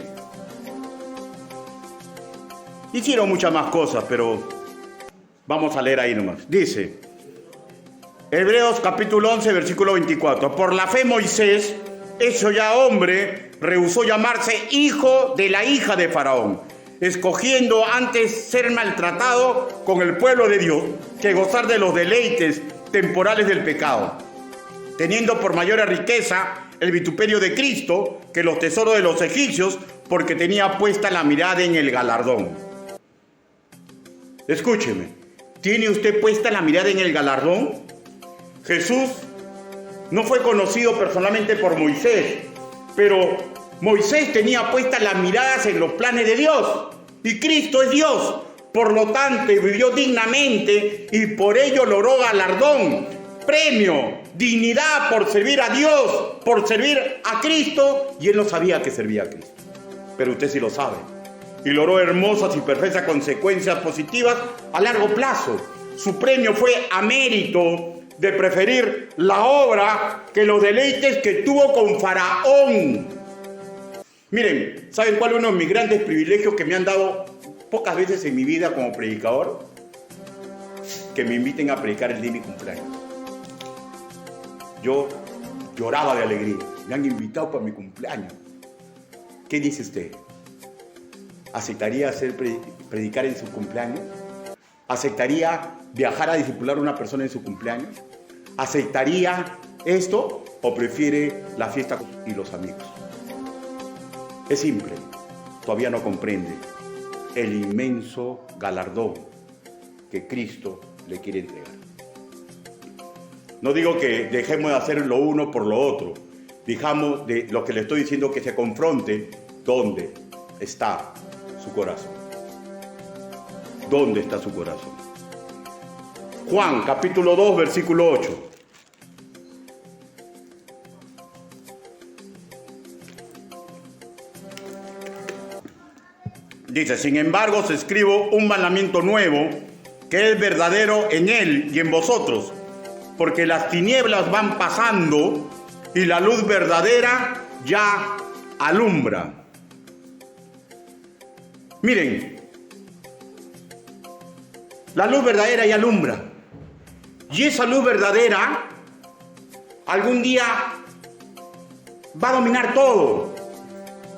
Hicieron muchas más cosas, pero vamos a leer ahí nomás. Dice, Hebreos capítulo 11, versículo 24. Por la fe Moisés, hecho ya hombre, rehusó llamarse hijo de la hija de Faraón, escogiendo antes ser maltratado con el pueblo de Dios que gozar de los deleites temporales del pecado, teniendo por mayor riqueza el vituperio de Cristo que los tesoros de los egipcios, porque tenía puesta la mirada en el galardón. Escúcheme, ¿tiene usted puesta la mirada en el galardón? Jesús no fue conocido personalmente por Moisés, pero Moisés tenía puestas las miradas en los planes de Dios, y Cristo es Dios. Por lo tanto, vivió dignamente y por ello logró galardón, premio, dignidad por servir a Dios, por servir a Cristo, y él no sabía que servía a Cristo, pero usted sí lo sabe. Y logró hermosas y perfectas consecuencias positivas a largo plazo. Su premio fue a mérito de preferir la obra que los deleites que tuvo con Faraón. Miren, ¿saben cuál es uno de mis grandes privilegios que me han dado pocas veces en mi vida como predicador? Que me inviten a predicar el día de mi cumpleaños. Yo lloraba de alegría. Me han invitado para mi cumpleaños. ¿Qué dice usted? ¿Aceptaría predicar en su cumpleaños? ¿Aceptaría viajar a discipular a una persona en su cumpleaños? ¿Aceptaría esto o prefiere la fiesta y los amigos? Es simple, todavía no comprende el inmenso galardón que Cristo le quiere entregar. No digo que dejemos de hacer lo uno por lo otro, dejamos de lo que le estoy diciendo, que se confronte dónde está su corazón. ¿Dónde está su corazón? Juan, capítulo 2, versículo 8. Dice, sin embargo, os escribo un mandamiento nuevo, que es verdadero en él y en vosotros, porque las tinieblas van pasando y la luz verdadera ya alumbra. Miren, la luz verdadera ya alumbra. Y esa luz verdadera algún día va a dominar todo.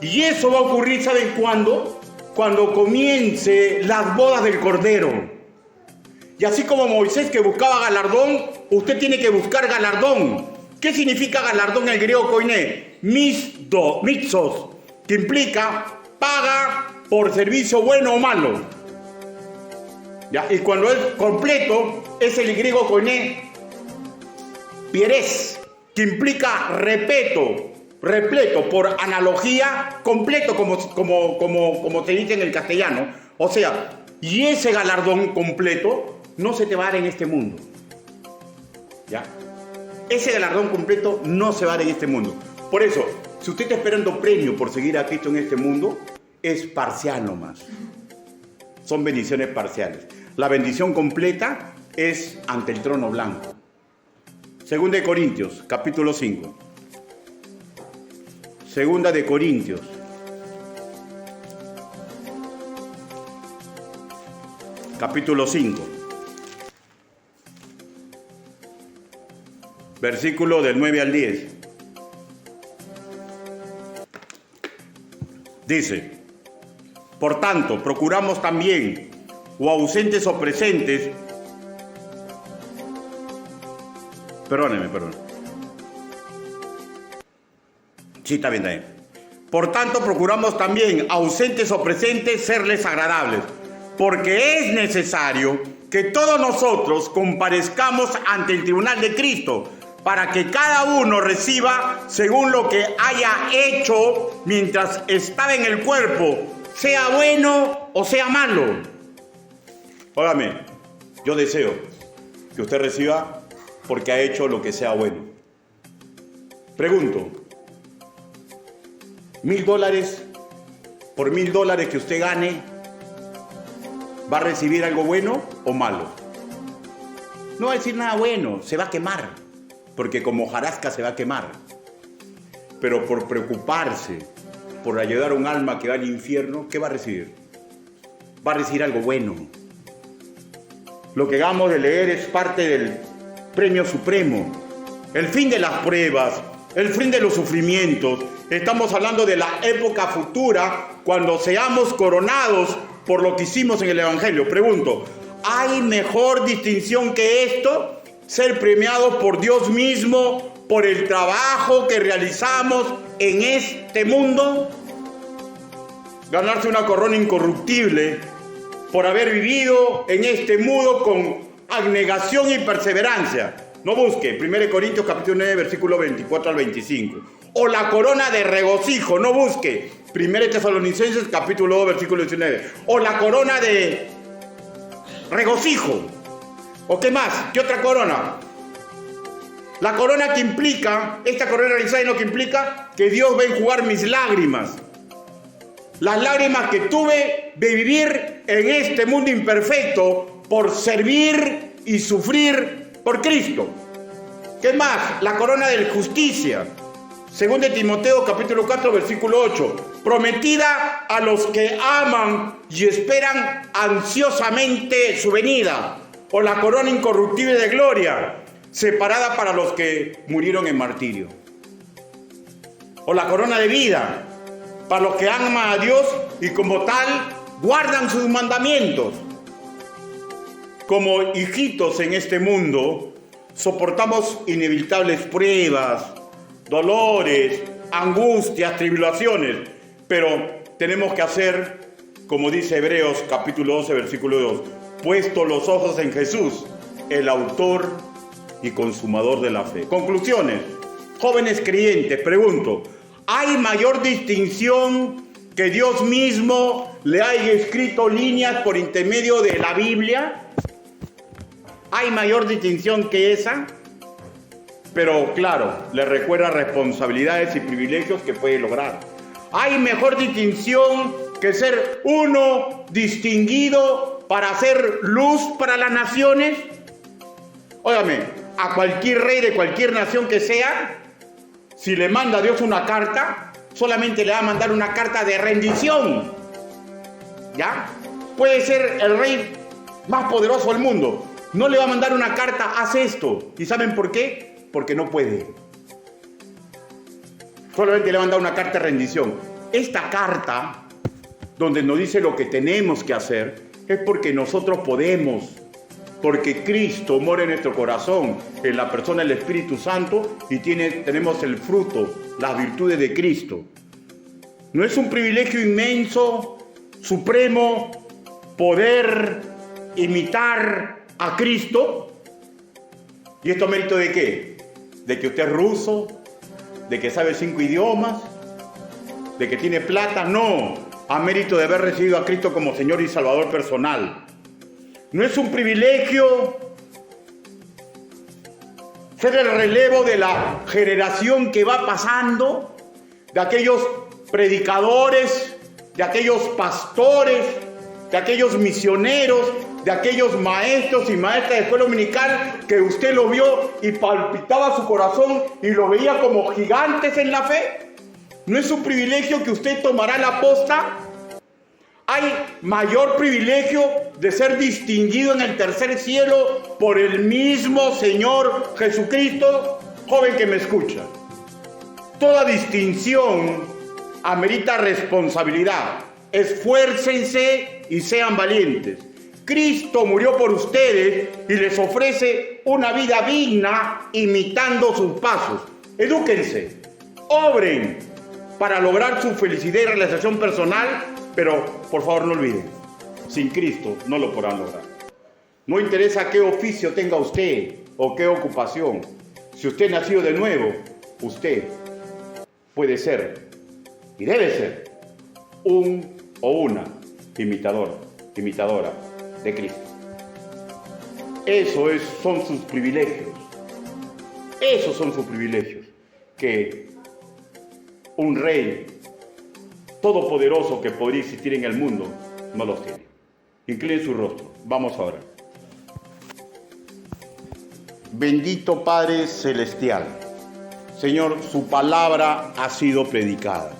Y eso va a ocurrir, ¿saben cuándo? Cuando comience las bodas del Cordero. Y así como Moisés que buscaba galardón, usted tiene que buscar galardón. ¿Qué significa galardón en el griego koiné? Mitzos, que implica paga por servicio bueno o malo. ¿Ya? Y cuando es completo, es el griego koiné pieres, que implica repleto, por analogía, completo, como se dice en el castellano. O sea, y ese galardón completo no se te va a dar en este mundo. ¿Ya? Ese galardón completo no se va a dar en este mundo. Por eso, si usted está esperando premio por seguir a Cristo en este mundo, es parcial nomás. Son bendiciones parciales. La bendición completa es ante el trono blanco. Segunda de Corintios, capítulo 5. Segunda de Corintios. Capítulo 5. Versículo del 9 al 10. Dice, por tanto, procuramos también, o ausentes o presentes, perdóneme. Sí, está bien. Por tanto, procuramos también, ausentes o presentes, serles agradables, porque es necesario que todos nosotros comparezcamos ante el tribunal de Cristo, para que cada uno reciba según lo que haya hecho mientras estaba en el cuerpo, sea bueno o sea malo. Óigame, yo deseo que usted reciba porque ha hecho lo que sea bueno. Pregunto, $1,000, por $1,000 que usted gane, ¿va a recibir algo bueno o malo? No va a decir nada bueno, se va a quemar, porque como hojarasca se va a quemar. Pero por preocuparse, por ayudar a un alma que va al infierno, ¿qué va a recibir? Va a recibir algo bueno. Lo que acabamos de leer es parte del premio supremo, el fin de las pruebas, el fin de los sufrimientos. Estamos hablando de la época futura, cuando seamos coronados por lo que hicimos en el Evangelio. Pregunto, ¿hay mejor distinción que esto? Ser premiados por Dios mismo por el trabajo que realizamos en este mundo? Ganarse una corona incorruptible por haber vivido en este mundo con abnegación y perseverancia. No busque 1 Corintios capítulo 9, versículo 24 al 25. O la corona de regocijo. No busque 1 Tesalonicenses capítulo 2, versículo 19. O la corona de regocijo. ¿O qué más? ¿Qué otra corona? La corona que implica, esta corona de Isaías, lo que implica que Dios va a enjugar mis lágrimas. Las lágrimas que tuve de vivir en este mundo imperfecto por servir y sufrir por Cristo. ¿Qué más? La corona de justicia. 2 Timoteo capítulo 4 versículo 8. Prometida a los que aman y esperan ansiosamente su venida. O la corona incorruptible de gloria, separada para los que murieron en martirio. O la corona de vida, para los que aman a Dios y como tal guardan sus mandamientos. Como hijitos en este mundo, soportamos inevitables pruebas, dolores, angustias, tribulaciones, pero tenemos que hacer, como dice Hebreos capítulo 12, versículo 2, puesto los ojos en Jesús, el autor y consumador de la fe. Conclusiones. Jóvenes creyentes, pregunto, ¿hay mayor distinción que Dios mismo le haya escrito líneas por intermedio de la Biblia? ¿Hay mayor distinción que esa? Pero claro, le recuerda responsabilidades y privilegios que puede lograr. ¿Hay mejor distinción que ser uno distinguido para hacer luz para las naciones? Óigame, a cualquier rey de cualquier nación que sea, si le manda a Dios una carta, solamente le va a mandar una carta de rendición. ¿Ya? Puede ser el rey más poderoso del mundo. No le va a mandar una carta, haz esto. ¿Y saben por qué? Porque no puede. Solamente le va a mandar una carta de rendición. Esta carta, donde nos dice lo que tenemos que hacer, es porque nosotros podemos. Porque Cristo mora en nuestro corazón, en la persona del Espíritu Santo, y tenemos el fruto, las virtudes de Cristo. ¿No es un privilegio inmenso, supremo, poder imitar a Cristo? ¿Y esto a mérito de qué? ¿De que usted es ruso? ¿De que sabe 5 idiomas? ¿De que tiene plata? No, a mérito de haber recibido a Cristo como Señor y Salvador personal. ¿No es un privilegio ser el relevo de la generación que va pasando? De aquellos predicadores, de aquellos pastores, de aquellos misioneros, de aquellos maestros y maestras de escuela dominical que usted lo vio y palpitaba su corazón y lo veía como gigantes en la fe. ¿No es un privilegio que usted tomará la posta? ¿Hay mayor privilegio de ser distinguido en el tercer cielo por el mismo Señor Jesucristo? Joven que me escucha, toda distinción amerita responsabilidad. Esfuércense y sean valientes. Cristo murió por ustedes y les ofrece una vida digna imitando sus pasos. Edúquense, obren para lograr su felicidad y realización personal, pero por favor no olviden, sin Cristo no lo podrán lograr. No interesa qué oficio tenga usted o qué ocupación. Si usted nació de nuevo, usted puede ser y debe ser un o una imitadora de Cristo. Son sus privilegios. Esos son sus privilegios que un rey todopoderoso que podría existir en el mundo no los tiene. Incline su rostro. Vamos a orar. Bendito Padre Celestial, Señor, su palabra ha sido predicada.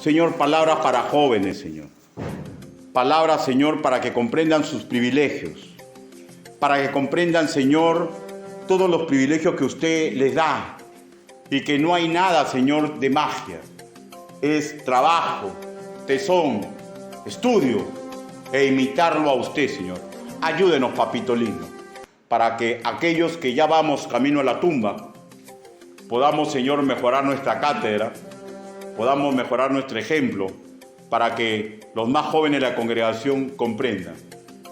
Señor, palabra para jóvenes, Señor. Palabra, Señor, para que comprendan sus privilegios. Para que comprendan, Señor, todos los privilegios que usted les da. Y que no hay nada, Señor, de magia. Es trabajo, tesón, estudio e imitarlo a usted, Señor. Ayúdenos, papito lindo, para que aquellos que ya vamos camino a la tumba podamos, Señor, mejorar nuestra cátedra, podamos mejorar nuestro ejemplo, para que los más jóvenes de la congregación comprendan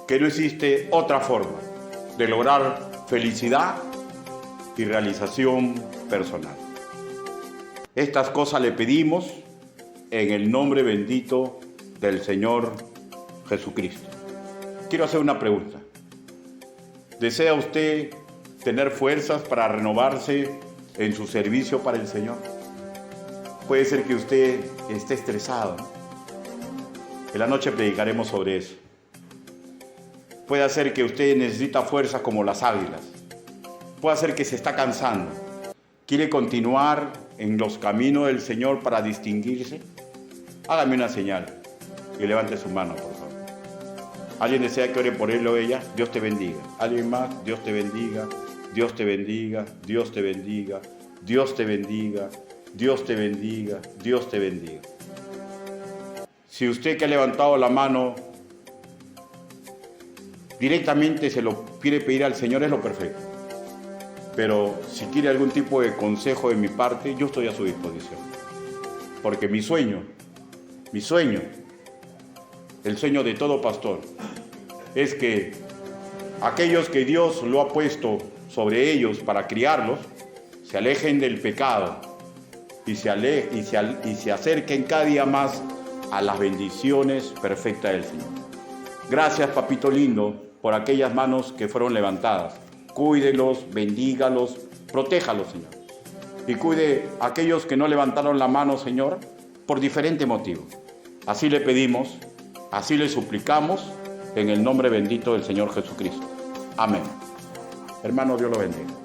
que no existe otra forma de lograr felicidad y realización personal. Estas cosas le pedimos en el nombre bendito del Señor Jesucristo. Quiero hacer una pregunta. ¿Desea usted tener fuerzas para renovarse en su servicio para el Señor? Puede ser que usted esté estresado, ¿no? En la noche predicaremos sobre eso. Puede ser que usted necesita fuerzas como las águilas. Puede ser que se está cansando. ¿Quiere continuar en los caminos del Señor para distinguirse? Hágame una señal y levante su mano, por favor. ¿Alguien desea que ore por él o ella? Dios te bendiga. ¿Alguien más? Dios te bendiga. Dios te bendiga. Dios te bendiga. Dios te bendiga. Dios te bendiga. Dios te bendiga. Si usted que ha levantado la mano directamente se lo quiere pedir al Señor, es lo perfecto. Pero si quiere algún tipo de consejo de mi parte, yo estoy a su disposición. Porque mi sueño, el sueño de todo pastor, es que aquellos que Dios lo ha puesto sobre ellos para criarlos, se alejen del pecado y se acerquen cada día más a las bendiciones perfectas del Señor. Gracias, papito lindo, por aquellas manos que fueron levantadas. Cuídelos, bendígalos, protéjalos, Señor. Y cuide a aquellos que no levantaron la mano, Señor, por diferente motivo. Así le pedimos, así le suplicamos, en el nombre bendito del Señor Jesucristo. Amén. Hermano, Dios lo bendiga.